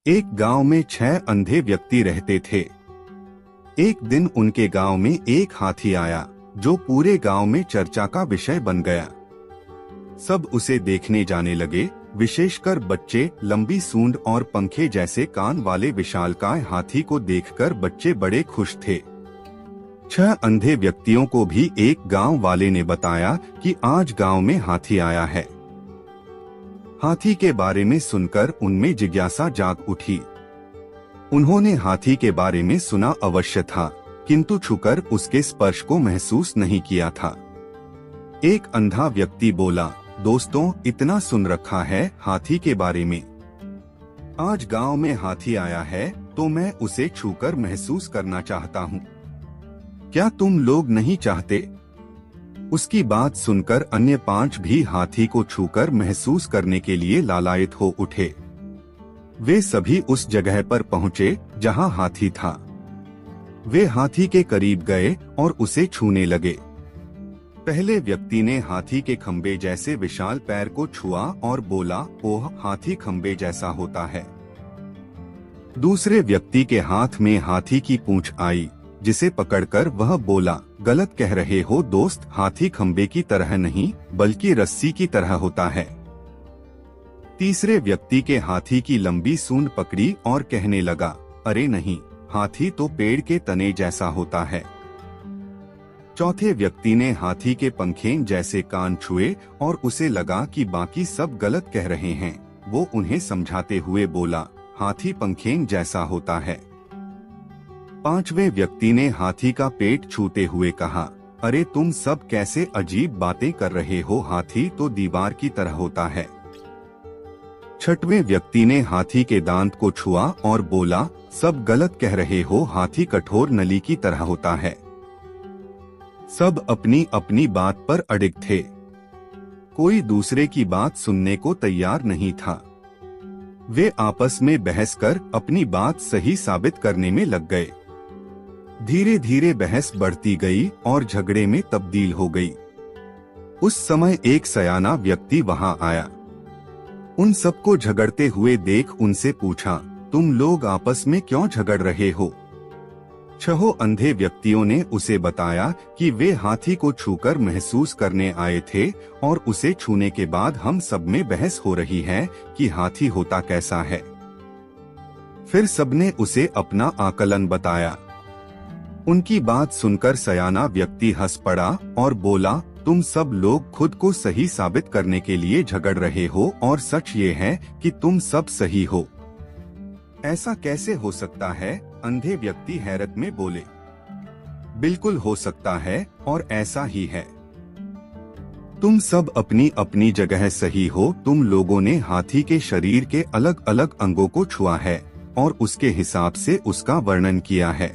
एक गांव में 6 अंधे व्यक्ति रहते थे। एक दिन उनके गांव में एक हाथी आया जो पूरे गांव में चर्चा का विषय बन गया। सब उसे देखने जाने लगे, विशेषकर बच्चे। लंबी सूंड और पंखे जैसे कान वाले विशालकाय हाथी को देखकर बच्चे बड़े खुश थे। 6 अंधे व्यक्तियों को भी एक गांव वाले ने बताया कि आज गांव में हाथी आया है। हाथी के बारे में सुनकर उनमें जिज्ञासा जाग उठी। उन्होंने हाथी के बारे में सुना अवश्य था, किंतु छूकर उसके स्पर्श को महसूस नहीं किया था। एक अंधा व्यक्ति बोला, दोस्तों, इतना सुन रखा है हाथी के बारे में। आज गांव में हाथी आया है तो मैं उसे छूकर महसूस करना चाहता हूँ। क्या तुम लोग नहीं चाहते? उसकी बात सुनकर अन्य 5 भी हाथी को छूकर महसूस करने के लिए लालायित हो उठे। वे सभी उस जगह पर पहुँचे जहाँ हाथी था। वे हाथी के करीब गए और उसे छूने लगे। पहले व्यक्ति ने हाथी के खंबे जैसे विशाल पैर को छुआ और बोला, ओह, हाथी खंबे जैसा होता है। दूसरे व्यक्ति के हाथ में हाथी की पूंछ आई, जिसे पकड़कर वह बोला, गलत कह रहे हो दोस्त, हाथी खंबे की तरह नहीं बल्कि रस्सी की तरह होता है। तीसरे व्यक्ति के हाथी की लंबी सूंड पकड़ी और कहने लगा, अरे नहीं, हाथी तो पेड़ के तने जैसा होता है। चौथे व्यक्ति ने हाथी के पंखें जैसे कान छुए और उसे लगा कि बाकी सब गलत कह रहे हैं। वो उन्हें समझाते हुए बोला, हाथी पंखें जैसा होता है। पांचवें व्यक्ति ने हाथी का पेट छूते हुए कहा, अरे तुम सब कैसे अजीब बातें कर रहे हो, हाथी तो दीवार की तरह होता है। छठवें व्यक्ति ने हाथी के दांत को छुआ और बोला, सब गलत कह रहे हो, हाथी कठोर नली की तरह होता है। सब अपनी अपनी बात पर अडिग थे। कोई दूसरे की बात सुनने को तैयार नहीं था। वे आपस में बहस कर अपनी बात सही साबित करने में लग गए। धीरे धीरे बहस बढ़ती गई और झगड़े में तब्दील हो गई। उस समय एक सयाना व्यक्ति वहां आया। उन सबको झगड़ते हुए देख उनसे पूछा, तुम लोग आपस में क्यों झगड़ रहे हो? 6 अंधे व्यक्तियों ने उसे बताया कि वे हाथी को छूकर महसूस करने आए थे और उसे छूने के बाद हम सब में बहस हो रही है कि हाथी होता कैसा है। फिर सबने उसे अपना आकलन बताया। उनकी बात सुनकर सयाना व्यक्ति हंस पड़ा और बोला, तुम सब लोग खुद को सही साबित करने के लिए झगड़ रहे हो और सच ये है कि तुम सब सही हो। ऐसा कैसे हो सकता है? अंधे व्यक्ति हैरत में बोले। बिल्कुल हो सकता है और ऐसा ही है। तुम सब अपनी अपनी जगह सही हो। तुम लोगों ने हाथी के शरीर के अलग अलग अंगों को छुआ है और उसके हिसाब से उसका वर्णन किया है।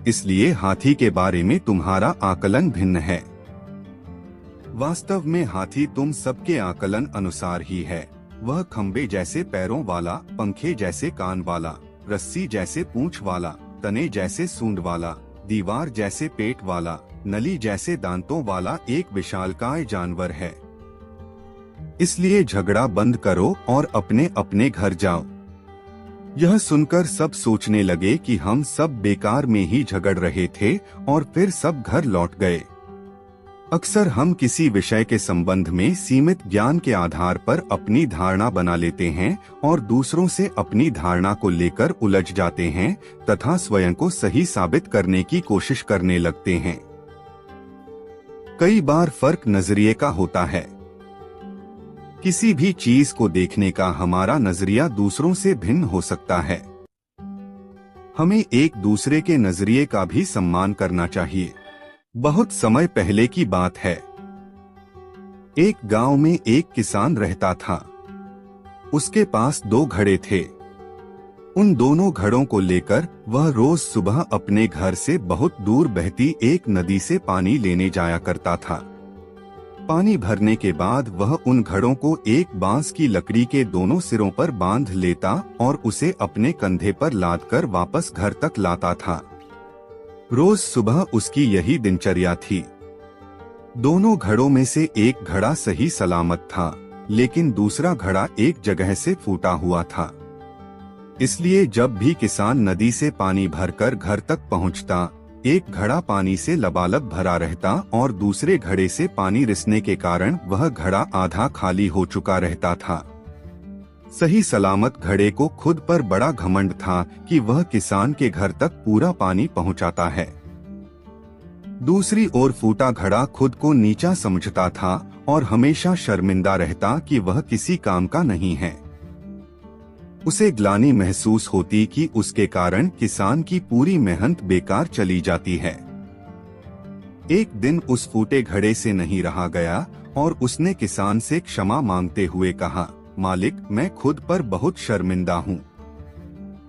इसलिए हाथी के बारे में तुम्हारा आकलन भिन्न है। वास्तव में हाथी तुम सबके आकलन अनुसार ही है। वह खंबे जैसे पैरों वाला, पंखे जैसे कान वाला, रस्सी जैसे पूंछ वाला, तने जैसे सूंड वाला, दीवार जैसे पेट वाला, नली जैसे दांतों वाला एक विशालकाय जानवर है। इसलिए झगड़ा बंद करो और अपने अपने घर जाओ। यह सुनकर सब सोचने लगे कि हम सब बेकार में ही झगड़ रहे थे और फिर सब घर लौट गए। अक्सर हम किसी विषय के संबंध में सीमित ज्ञान के आधार पर अपनी धारणा बना लेते हैं और दूसरों से अपनी धारणा को लेकर उलझ जाते हैं तथा स्वयं को सही साबित करने की कोशिश करने लगते हैं। कई बार फर्क नजरिए का होता है। किसी भी चीज को देखने का हमारा नजरिया दूसरों से भिन्न हो सकता है। हमें एक दूसरे के नजरिए का भी सम्मान करना चाहिए। बहुत समय पहले की बात है। एक गांव में एक किसान रहता था। उसके पास 2 घड़े थे। उन दोनों घड़ों को लेकर वह रोज सुबह अपने घर से बहुत दूर बहती एक नदी से पानी लेने जाया करता था। पानी भरने के बाद वह उन घड़ों को एक बांस की लकड़ी के दोनों सिरों पर बांध लेता और उसे अपने कंधे पर लादकर वापस घर तक लाता था। रोज सुबह उसकी यही दिनचर्या थी। दोनों घड़ों में से एक घड़ा सही सलामत था, लेकिन दूसरा घड़ा एक जगह से फूटा हुआ था। इसलिए जब भी किसान नदी से पानी भरकर घर तक पहुंचता, एक घड़ा पानी से लबालब भरा रहता और दूसरे घड़े से पानी रिसने के कारण वह घड़ा आधा खाली हो चुका रहता था। सही सलामत घड़े को खुद पर बड़ा घमंड था कि वह किसान के घर तक पूरा पानी पहुंचाता है। दूसरी ओर फूटा घड़ा खुद को नीचा समझता था और हमेशा शर्मिंदा रहता कि वह किसी काम का नहीं है। उसे ग्लानि महसूस होती कि उसके कारण किसान की पूरी मेहनत बेकार चली जाती है। एक दिन उस फूटे घड़े से नहीं रहा गया और उसने किसान से क्षमा मांगते हुए कहा, मालिक, मैं खुद पर बहुत शर्मिंदा हूँ।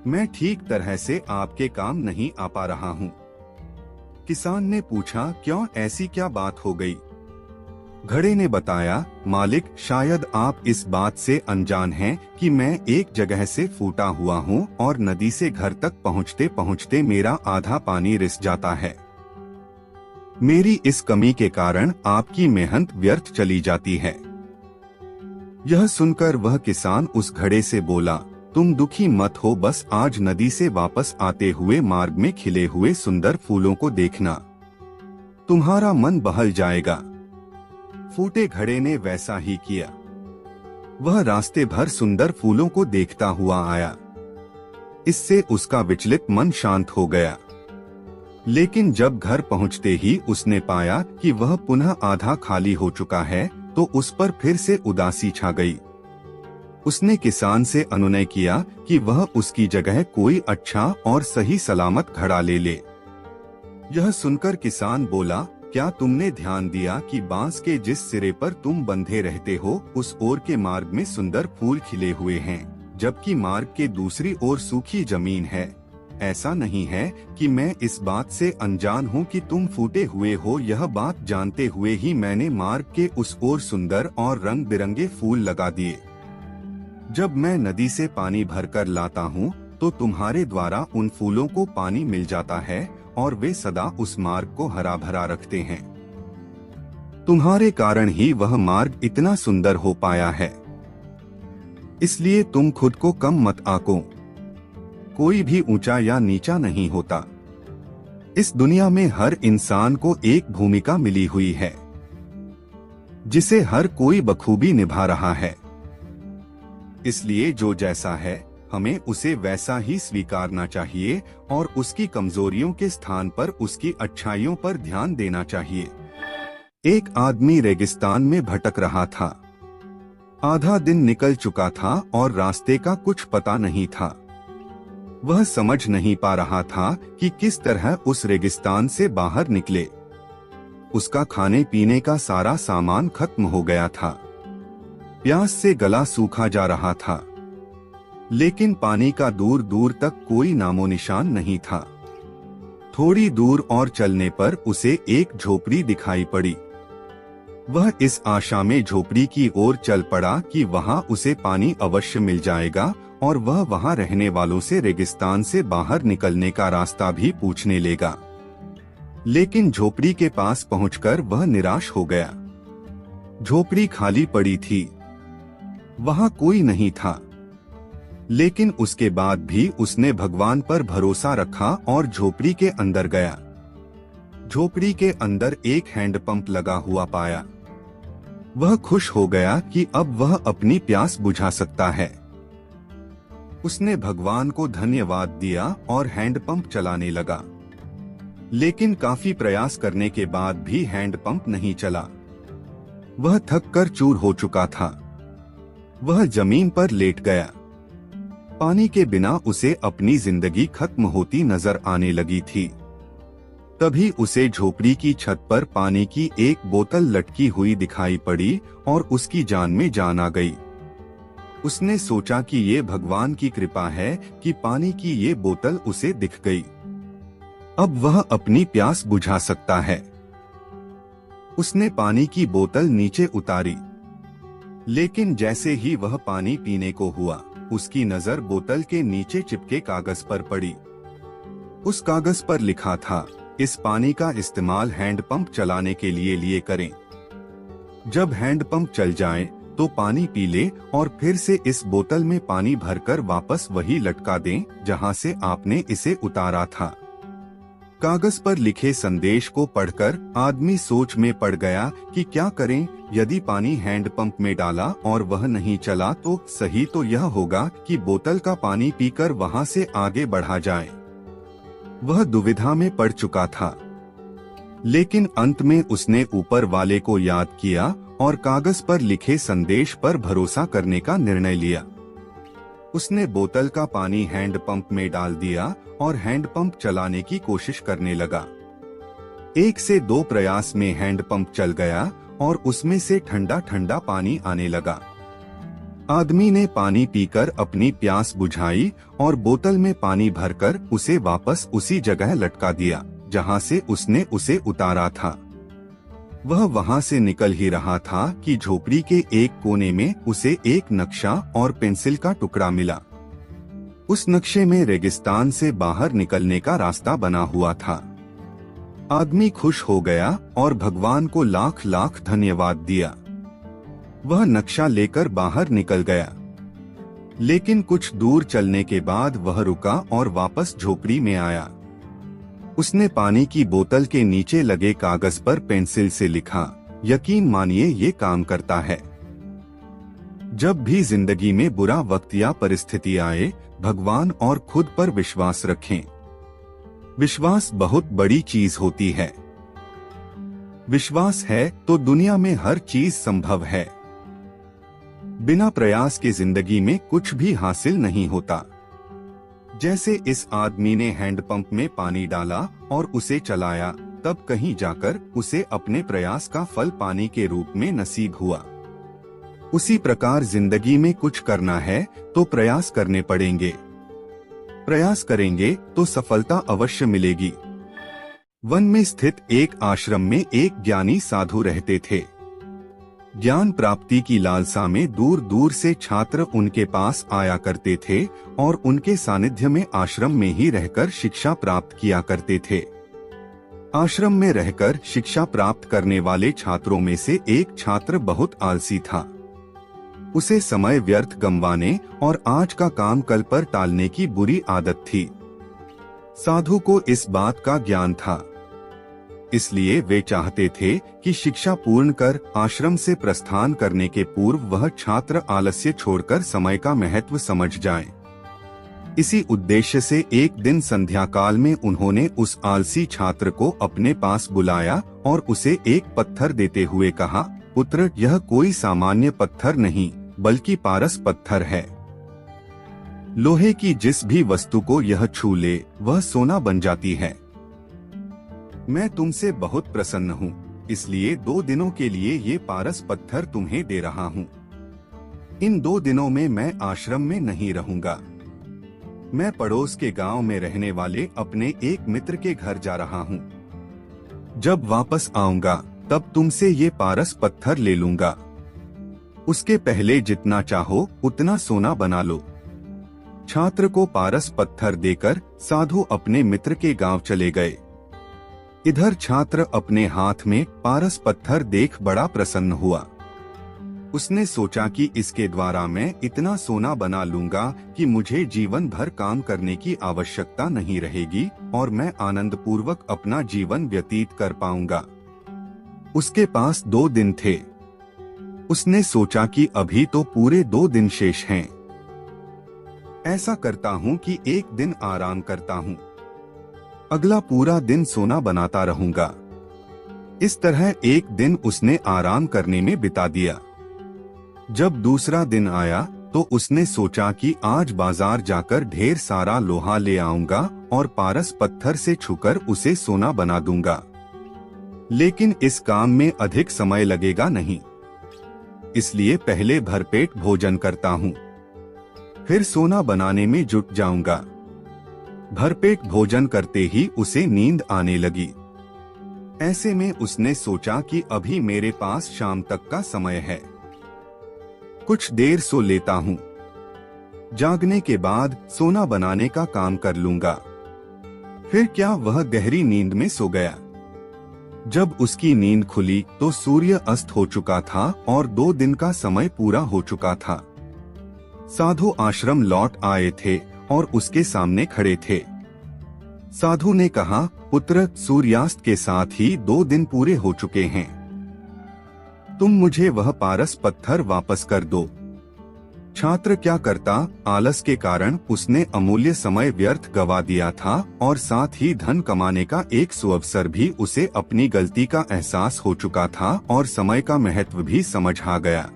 मैं ठीक तरह से आपके काम नहीं आ पा रहा हूँ। किसान ने पूछा, क्यों, ऐसी क्या बात हो गई? घड़े ने बताया, मालिक, शायद आप इस बात से अनजान हैं कि मैं एक जगह से फूटा हुआ हूँ और नदी से घर तक पहुँचते पहुँचते मेरा आधा पानी रिस जाता है। मेरी इस कमी के कारण आपकी मेहनत व्यर्थ चली जाती है। यह सुनकर वह किसान उस घड़े से बोला, तुम दुखी मत हो, बस आज नदी से वापस आते हुए मार्ग में खिले हुए सुंदर फूलों को देखना, तुम्हारा मन बहल जाएगा। फूटे घड़े ने वैसा ही किया। वह रास्ते भर सुंदर फूलों को देखता हुआ आया। इससे उसका विचलित मन शांत हो गया। लेकिन जब घर पहुंचते ही उसने पाया कि वह पुनः आधा खाली हो चुका है, तो उस पर फिर से उदासी छा गई। उसने किसान से अनुनय किया कि वह उसकी जगह कोई अच्छा और सही सलामत घड़ा ले ले। यह सुनकर किसान बोला, क्या तुमने ध्यान दिया कि बांस के जिस सिरे पर तुम बंधे रहते हो, उस ओर के मार्ग में सुंदर फूल खिले हुए हैं, जबकि मार्ग के दूसरी ओर सूखी जमीन है। ऐसा नहीं है कि मैं इस बात से अनजान हूँ कि तुम फूटे हुए हो। यह बात जानते हुए ही मैंने मार्ग के उस ओर सुंदर और रंग बिरंगे फूल लगा दिए। जब मैं नदी से पानी भरकर लाता हूँ, तो तुम्हारे द्वारा उन फूलों को पानी मिल जाता है और वे सदा उस मार्ग को हरा भरा रखते हैं। तुम्हारे कारण ही वह मार्ग इतना सुंदर हो पाया है। इसलिए तुम खुद को कम मत आको। कोई भी ऊंचा या नीचा नहीं होता। इस दुनिया में हर इंसान को एक भूमिका मिली हुई है, जिसे हर कोई बखूबी निभा रहा है। इसलिए जो जैसा है, हमें उसे वैसा ही स्वीकारना चाहिए और उसकी कमजोरियों के स्थान पर उसकी अच्छाइयों पर ध्यान देना चाहिए। एक आदमी रेगिस्तान में भटक रहा था। आधा दिन निकल चुका था और रास्ते का कुछ पता नहीं था। वह समझ नहीं पा रहा था कि किस तरह उस रेगिस्तान से बाहर निकले। उसका खाने पीने का सारा सामान खत्म हो गया था। प्यास से गला सूखा जा रहा था, लेकिन पानी का दूर दूर तक कोई नामो निशान नहीं था। थोड़ी दूर और चलने पर उसे एक झोपड़ी दिखाई पड़ी। वह इस आशा में झोपड़ी की ओर चल पड़ा कि वहां उसे पानी अवश्य मिल जाएगा और वह वहां रहने वालों से रेगिस्तान से बाहर निकलने का रास्ता भी पूछने लेगा। लेकिन झोपड़ी के पास पहुंचकर वह निराश हो गया। झोपड़ी खाली पड़ी थी, वहां कोई नहीं था। लेकिन उसके बाद भी उसने भगवान पर भरोसा रखा और झोपड़ी के अंदर गया। झोपड़ी के अंदर एक हैंडपंप लगा हुआ पाया। वह खुश हो गया कि अब वह अपनी प्यास बुझा सकता है। उसने भगवान को धन्यवाद दिया और हैंडपंप चलाने लगा। लेकिन काफी प्रयास करने के बाद भी हैंडपंप नहीं चला। वह थक कर चूर हो चुका था। वह जमीन पर लेट गया। पानी के बिना उसे अपनी जिंदगी खत्म होती नजर आने लगी थी। तभी उसे झोपड़ी की छत पर पानी की एक बोतल लटकी हुई दिखाई पड़ी और उसकी जान में जान आ गई। उसने सोचा कि ये भगवान की कृपा है कि पानी की ये बोतल उसे दिख गई। अब वह अपनी प्यास बुझा सकता है। उसने पानी की बोतल नीचे उतारी, लेकिन जैसे ही वह पानी पीने को हुआ, उसकी नजर बोतल के नीचे चिपके कागज पर पड़ी। उस कागज पर लिखा था, इस पानी का इस्तेमाल हैंडपंप चलाने के लिए करें। जब हैंडपंप चल जाए तो पानी पी ले और फिर से इस बोतल में पानी भरकर वापस वही लटका दें जहां से आपने इसे उतारा था। कागज पर लिखे संदेश को पढ़कर आदमी सोच में पड़ गया कि क्या करें। यदि पानी हैंडपंप में डाला और वह नहीं चला तो सही तो यह होगा कि बोतल का पानी पीकर वहां से आगे बढ़ा जाए। वह दुविधा में पड़ चुका था, लेकिन अंत में उसने ऊपर वाले को याद किया और कागज पर लिखे संदेश पर भरोसा करने का निर्णय लिया। उसने बोतल का पानी हैंडपंप में डाल दिया और हैंडपंप चलाने की कोशिश करने लगा। 1 से 2 प्रयास में हैंडपंप चल गया और उसमें से ठंडा ठंडा पानी आने लगा। आदमी ने पानी पीकर अपनी प्यास बुझाई और बोतल में पानी भरकर उसे वापस उसी जगह लटका दिया जहां से उसने उसे उतारा था। वह वहां से निकल ही रहा था कि झोपड़ी के एक कोने में उसे एक नक्शा और पेंसिल का टुकड़ा मिला। उस नक्शे में रेगिस्तान से बाहर निकलने का रास्ता बना हुआ था। आदमी खुश हो गया और भगवान को लाख लाख धन्यवाद दिया। वह नक्शा लेकर बाहर निकल गया, लेकिन कुछ दूर चलने के बाद वह रुका और वापस झोपड़ी में आया। उसने पानी की बोतल के नीचे लगे कागज पर पेंसिल से लिखा, यकीन मानिए ये काम करता है। जब भी जिंदगी में बुरा वक्त या परिस्थिति आए, भगवान और खुद पर विश्वास रखें। विश्वास बहुत बड़ी चीज होती है। विश्वास है तो दुनिया में हर चीज संभव है। बिना प्रयास के जिंदगी में कुछ भी हासिल नहीं होता। जैसे इस आदमी ने हैंडपंप में पानी डाला और उसे चलाया, तब कहीं जाकर उसे अपने प्रयास का फल पानी के रूप में नसीब हुआ। उसी प्रकार जिंदगी में कुछ करना है तो प्रयास करने पड़ेंगे। प्रयास करेंगे तो सफलता अवश्य मिलेगी। वन में स्थित एक आश्रम में एक ज्ञानी साधु रहते थे। ज्ञान प्राप्ति की लालसा में दूर दूर से छात्र उनके पास आया करते थे और उनके सानिध्य में आश्रम में ही रहकर शिक्षा प्राप्त किया करते थे। आश्रम में रहकर शिक्षा प्राप्त करने वाले छात्रों में से एक छात्र बहुत आलसी था। उसे समय व्यर्थ गंवाने और आज का काम कल पर टालने की बुरी आदत थी। साधु को इस बात का ज्ञान था, इसलिए वे चाहते थे कि शिक्षा पूर्ण कर आश्रम से प्रस्थान करने के पूर्व वह छात्र आलस्य छोड़कर समय का महत्व समझ जाए। इसी उद्देश्य से एक दिन संध्या काल में उन्होंने उस आलसी छात्र को अपने पास बुलाया और उसे एक पत्थर देते हुए कहा, पुत्र, यह कोई सामान्य पत्थर नहीं बल्कि पारस पत्थर है। लोहे की जिस भी वस्तु को यह छू ले वह सोना बन जाती है। मैं तुमसे बहुत प्रसन्न हूँ, इसलिए 2 दिनों के लिए ये पारस पत्थर तुम्हें दे रहा हूँ। इन 2 दिनों में मैं आश्रम में नहीं रहूंगा। मैं पड़ोस के गांव में रहने वाले अपने एक मित्र के घर जा रहा हूँ। जब वापस आऊंगा तब तुमसे ये पारस पत्थर ले लूंगा। उसके पहले जितना चाहो उतना सोना बना लो। छात्र को पारस पत्थर देकर साधु अपने मित्र के गांव चले गए। इधर छात्र अपने हाथ में पारस पत्थर देख बड़ा प्रसन्न हुआ। उसने सोचा कि इसके द्वारा मैं इतना सोना बना लूंगा कि मुझे जीवन भर काम करने की आवश्यकता नहीं रहेगी और मैं आनंद पूर्वक अपना जीवन व्यतीत कर पाऊंगा। उसके पास 2 दिन थे। उसने सोचा कि अभी तो पूरे 2 दिन शेष हैं। ऐसा करता हूँ कि एक दिन आराम करता हूँ, अगला पूरा दिन सोना बनाता रहूंगा। इस तरह एक दिन उसने आराम करने में बिता दिया। जब दूसरा दिन आया तो उसने सोचा कि आज बाजार जाकर ढेर सारा लोहा ले आऊंगा और पारस पत्थर से छूकर उसे सोना बना दूंगा। लेकिन इस काम में अधिक समय लगेगा नहीं, इसलिए पहले भरपेट भोजन करता हूँ, फिर सोना बनाने में जुट जाऊंगा। भरपेट भोजन करते ही उसे नींद आने लगी। ऐसे में उसने सोचा कि अभी मेरे पास शाम तक का समय है, कुछ देर सो लेता हूँ। जागने के बाद सोना बनाने का काम कर लूंगा। फिर क्या वह गहरी नींद में सो गया। जब उसकी नींद खुली तो सूर्य अस्त हो चुका था और 2 दिन का समय पूरा हो चुका था। साधु आश्रम लौट आए थे और उसके सामने खड़े थे। साधु ने कहा, पुत्र, सूर्यास्त के साथ ही 2 दिन पूरे हो चुके हैं। तुम मुझे वह पारस पत्थर वापस कर दो। छात्र क्या करता, आलस के कारण उसने अमूल्य समय व्यर्थ गवा दिया था और साथ ही धन कमाने का एक सुअवसर भी उसे अपनी गलती का एहसास हो चुका था और समय का महत्व भी समझ आ गया।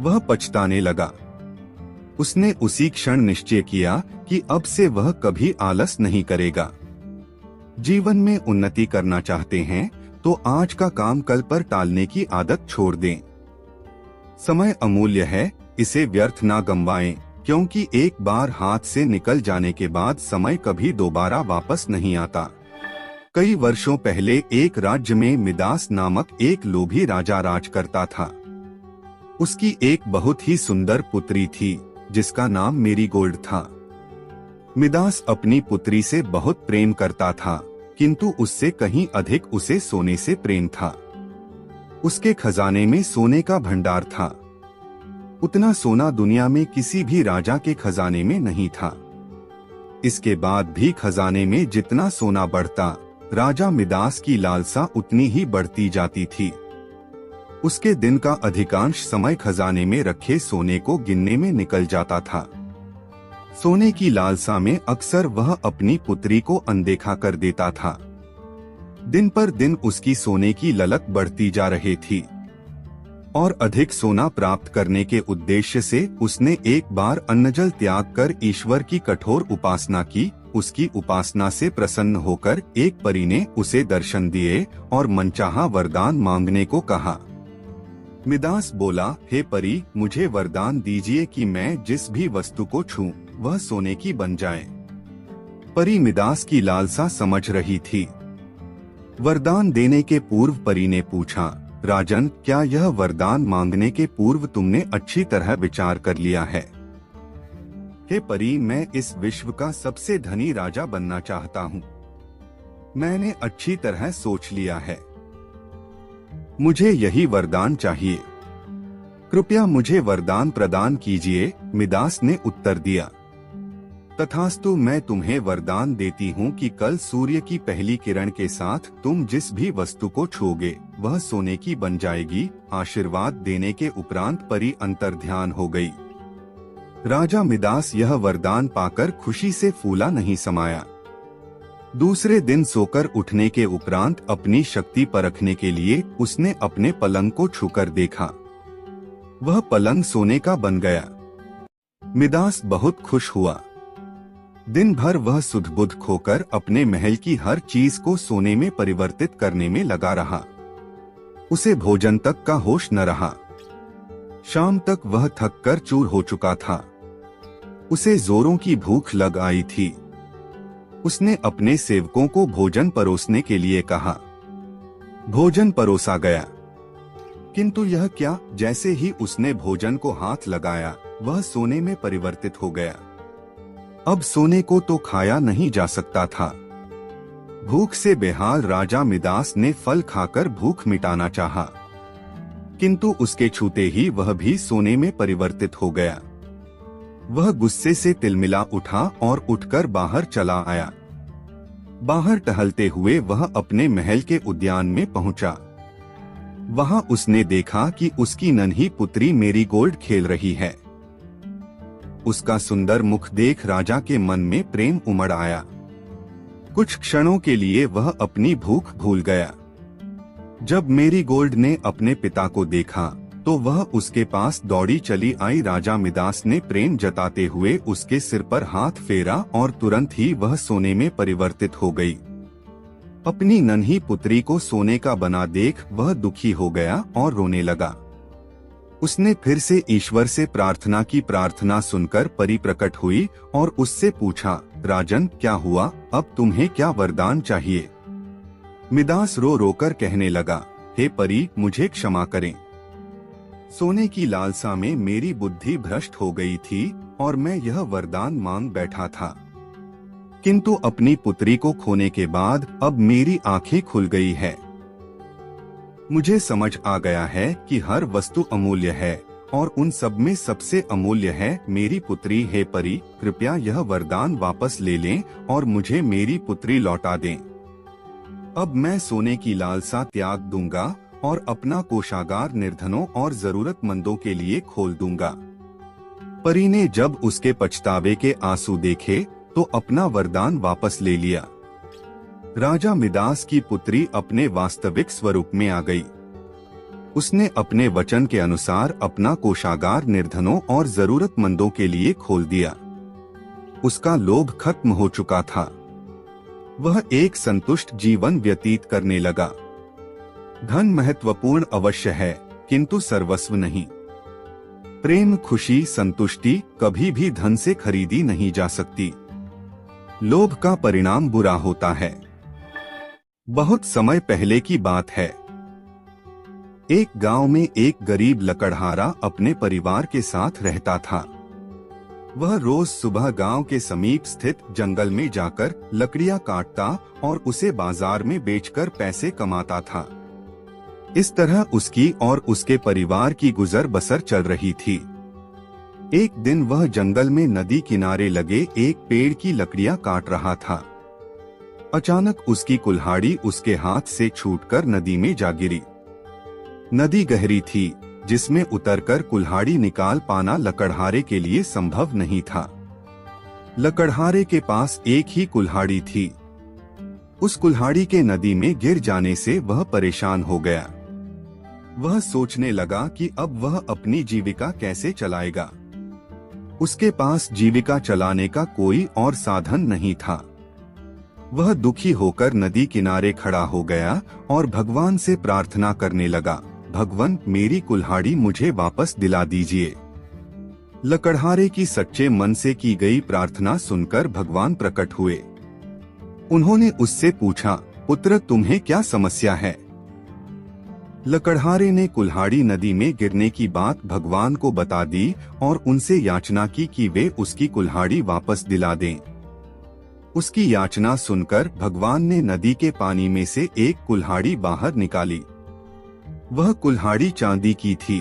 वह पछताने लगा। उसने उसी क्षण निश्चय किया कि अब से वह कभी आलस नहीं करेगा। जीवन में उन्नति करना चाहते हैं तो आज का काम कल पर टालने की आदत छोड़ दें। समय अमूल्य है, इसे व्यर्थ ना गंवाएं, क्योंकि एक बार हाथ से निकल जाने के बाद समय कभी दोबारा वापस नहीं आता। कई वर्षों पहले एक राज्य में मिदास नामक एक लोभी राजा राज करता था। उसकी एक बहुत ही सुंदर पुत्री थी जिसका नाम मेरीगोल्ड था। मिदास अपनी पुत्री से बहुत प्रेम करता था, किंतु उससे कहीं अधिक उसे सोने से प्रेम था। उसके खजाने में सोने का भंडार था। उतना सोना दुनिया में किसी भी राजा के खजाने में नहीं था। इसके बाद भी खजाने में जितना सोना बढ़ता, राजा मिदास की लालसा उतनी ही बढ़ती जाती थी। उसके दिन का अधिकांश समय खजाने में रखे सोने को गिनने में निकल जाता था। सोने की लालसा में अक्सर वह अपनी पुत्री को अनदेखा कर देता था। दिन पर दिन उसकी सोने की ललक बढ़ती जा रही थी और अधिक सोना प्राप्त करने के उद्देश्य से उसने एक बार अन्नजल त्याग कर ईश्वर की कठोर उपासना की। उसकी उपासना से प्रसन्न होकर एक परी ने उसे दर्शन दिए और मनचाहा वरदान मांगने को कहा। मिदास बोला, हे परी, मुझे वरदान दीजिए कि मैं जिस भी वस्तु को छूं वह सोने की बन जाए। परी मिदास की लालसा समझ रही थी। वरदान देने के पूर्व परी ने पूछा, राजन, क्या यह वरदान मांगने के पूर्व तुमने अच्छी तरह विचार कर लिया है? हे परी, मैं इस विश्व का सबसे धनी राजा बनना चाहता हूँ। मैंने अच्छी तरह सोच लिया है। मुझे यही वरदान चाहिए। कृपया मुझे वरदान प्रदान कीजिए। मिदास ने उत्तर दिया, तथास्तु, मैं तुम्हें वरदान देती हूँ कि कल सूर्य की पहली किरण के साथ तुम जिस भी वस्तु को छूओगे वह सोने की बन जाएगी। आशीर्वाद देने के उपरांत परी अंतर्ध्यान हो गई। राजा मिदास यह वरदान पाकर खुशी से फूला नहीं समाया। दूसरे दिन सोकर उठने के उपरांत अपनी शक्ति परखने के लिए उसने अपने पलंग को छूकर देखा। वह पलंग सोने का बन गया। मिदास बहुत खुश हुआ। दिन भर वह सुध-बुध खोकर अपने महल की हर चीज को सोने में परिवर्तित करने में लगा रहा। उसे भोजन तक का होश न रहा। शाम तक वह थक कर चूर हो चुका था। उसे जोरों की भूख लग आई थी। उसने अपने सेवकों को भोजन परोसने के लिए कहा। भोजन परोसा गया, किंतु यह क्या, जैसे ही उसने भोजन को हाथ लगाया वह सोने में परिवर्तित हो गया। अब सोने को तो खाया नहीं जा सकता था। भूख से बेहाल राजा मिदास ने फल खाकर भूख मिटाना चाहा, किंतु उसके छूते ही वह भी सोने में परिवर्तित हो गया। वह गुस्से से तिलमिला उठा और उठकर बाहर चला आया। बाहर टहलते हुए वह अपने महल के उद्यान में पहुंचा। वहां उसने देखा कि उसकी नन्ही पुत्री मेरीगोल्ड खेल रही है। उसका सुंदर मुख देख राजा के मन में प्रेम उमड़ आया। कुछ क्षणों के लिए वह अपनी भूख भूल गया। जब मेरीगोल्ड ने अपने पिता को देखा तो वह उसके पास दौड़ी चली आई। राजा मिदास ने प्रेम जताते हुए उसके सिर पर हाथ फेरा और तुरंत ही वह सोने में परिवर्तित हो गई। अपनी नन्ही पुत्री को सोने का बना देख वह दुखी हो गया और रोने लगा। उसने फिर से ईश्वर से प्रार्थना की। प्रार्थना सुनकर परी प्रकट हुई और उससे पूछा, राजन, क्या हुआ? अब तुम्हें क्या वरदान चाहिए? मिदास रो रोकर कहने लगा, हे परी, मुझे क्षमा करें। सोने की लालसा में मेरी बुद्धि भ्रष्ट हो गई थी और मैं यह वरदान मांग बैठा था, किंतु अपनी पुत्री को खोने के बाद अब मेरी आंखें खुल गई है। मुझे समझ आ गया है कि हर वस्तु अमूल्य है और उन सब में सबसे अमूल्य है मेरी पुत्री। हे परी, कृपया यह वरदान वापस ले लें और मुझे मेरी पुत्री लौटा दें। अब मैं सोने की लालसा त्याग दूंगा और अपना कोषागार निर्धनों और जरूरतमंदों के लिए खोल दूंगा। परी ने जब उसके पछतावे के आंसू देखे तो अपना वरदान वापस ले लिया। राजा मिदास की पुत्री अपने वास्तविक स्वरूप में आ गई। उसने अपने वचन के अनुसार अपना कोषागार निर्धनों और जरूरतमंदों के लिए खोल दिया। उसका लोभ खत्म हो चुका था। वह एक संतुष्ट जीवन व्यतीत करने लगा। धन महत्वपूर्ण अवश्य है, किंतु सर्वस्व नहीं। प्रेम, खुशी, संतुष्टि कभी भी धन से खरीदी नहीं जा सकती। लोभ का परिणाम बुरा होता है। बहुत समय पहले की बात है। एक गांव में एक गरीब लकड़हारा अपने परिवार के साथ रहता था। वह रोज सुबह गांव के समीप स्थित जंगल में जाकर लकड़ियां काटता और उसे बाजार में बेचकर पैसे कमाता था। इस तरह उसकी और उसके परिवार की गुजर बसर चल रही थी। एक दिन वह जंगल में नदी किनारे लगे एक पेड़ की लकड़ियां काट रहा था। अचानक उसकी कुल्हाड़ी उसके हाथ से छूटकर नदी में जा गिरी। नदी गहरी थी, जिसमें उतरकर कुल्हाड़ी निकाल पाना लकड़हारे के लिए संभव नहीं था। लकड़हारे के पास एक ही कुल्हाड़ी थी। उस कुल्हाड़ी के नदी में गिर जाने से वह परेशान हो गया। वह सोचने लगा कि अब वह अपनी जीविका कैसे चलाएगा। उसके पास जीविका चलाने का कोई और साधन नहीं था। वह दुखी होकर नदी किनारे खड़ा हो गया और भगवान से प्रार्थना करने लगा, भगवान, मेरी कुल्हाड़ी मुझे वापस दिला दीजिए। लकड़हारे की सच्चे मन से की गई प्रार्थना सुनकर भगवान प्रकट हुए। उन्होंने उससे पूछा, पुत्र, तुम्हें क्या समस्या है? लकड़हारे ने कुल्हाड़ी नदी में गिरने की बात भगवान को बता दी और उनसे याचना की कि वे उसकी कुल्हाड़ी वापस दिला दें। उसकी याचना सुनकर भगवान ने नदी के पानी में से एक कुल्हाड़ी बाहर निकाली। वह कुल्हाड़ी चांदी की थी।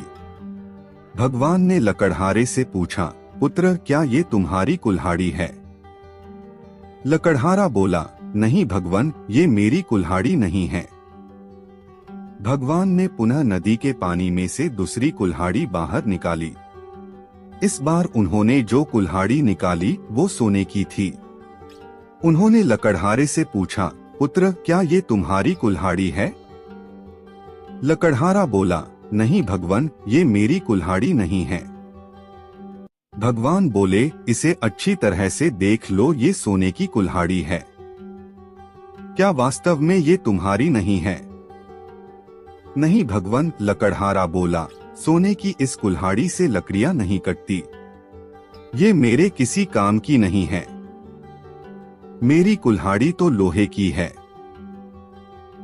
भगवान ने लकड़हारे से पूछा, पुत्र, क्या ये तुम्हारी कुल्हाड़ी है? लकड़हारा बोला, नहीं भगवान, ये मेरी कुल्हाड़ी नहीं है। भगवान ने पुनः नदी के पानी में से दूसरी कुल्हाड़ी बाहर निकाली। इस बार उन्होंने जो कुल्हाड़ी निकाली वो सोने की थी। उन्होंने लकड़हारे से पूछा, पुत्र, क्या ये तुम्हारी कुल्हाड़ी है? लकड़हारा बोला, नहीं भगवान, ये मेरी कुल्हाड़ी नहीं है। भगवान बोले, इसे अच्छी तरह से देख लो, ये सोने की कुल्हाड़ी है। क्या वास्तव में ये तुम्हारी नहीं है? नहीं भगवान, लकड़हारा बोला, सोने की इस कुल्हाड़ी से लकड़ियां नहीं कटती। ये मेरे किसी काम की नहीं है। मेरी कुल्हाड़ी तो लोहे की है।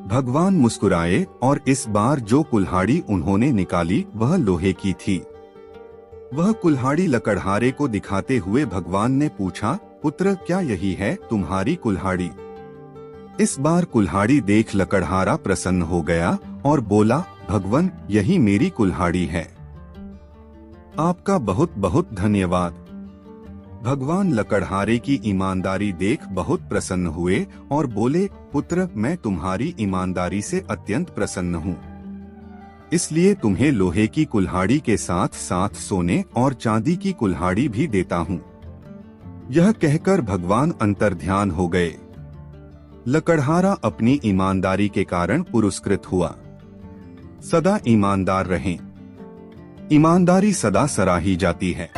भगवान मुस्कुराए और इस बार जो कुल्हाड़ी उन्होंने निकाली वह लोहे की थी। वह कुल्हाड़ी लकड़हारे को दिखाते हुए भगवान ने पूछा, पुत्र, क्या यही है तुम्हारी कुल्हाड़ी? इस बार कुल्हाड़ी देख लकड़हारा प्रसन्न हो गया और बोला, भगवान, यही मेरी कुल्हाड़ी है। आपका बहुत बहुत धन्यवाद। भगवान लकड़हारे की ईमानदारी देख बहुत प्रसन्न हुए और बोले, पुत्र, मैं तुम्हारी ईमानदारी से अत्यंत प्रसन्न हूँ। इसलिए तुम्हें लोहे की कुल्हाड़ी के साथ साथ सोने और चांदी की कुल्हाड़ी भी देता हूँ। यह कहकर भगवान अंतर्ध्यान हो गए। लकड़हारा अपनी ईमानदारी के कारण पुरस्कृत हुआ। सदा ईमानदार रहें। ईमानदारी सदा सराही जाती है।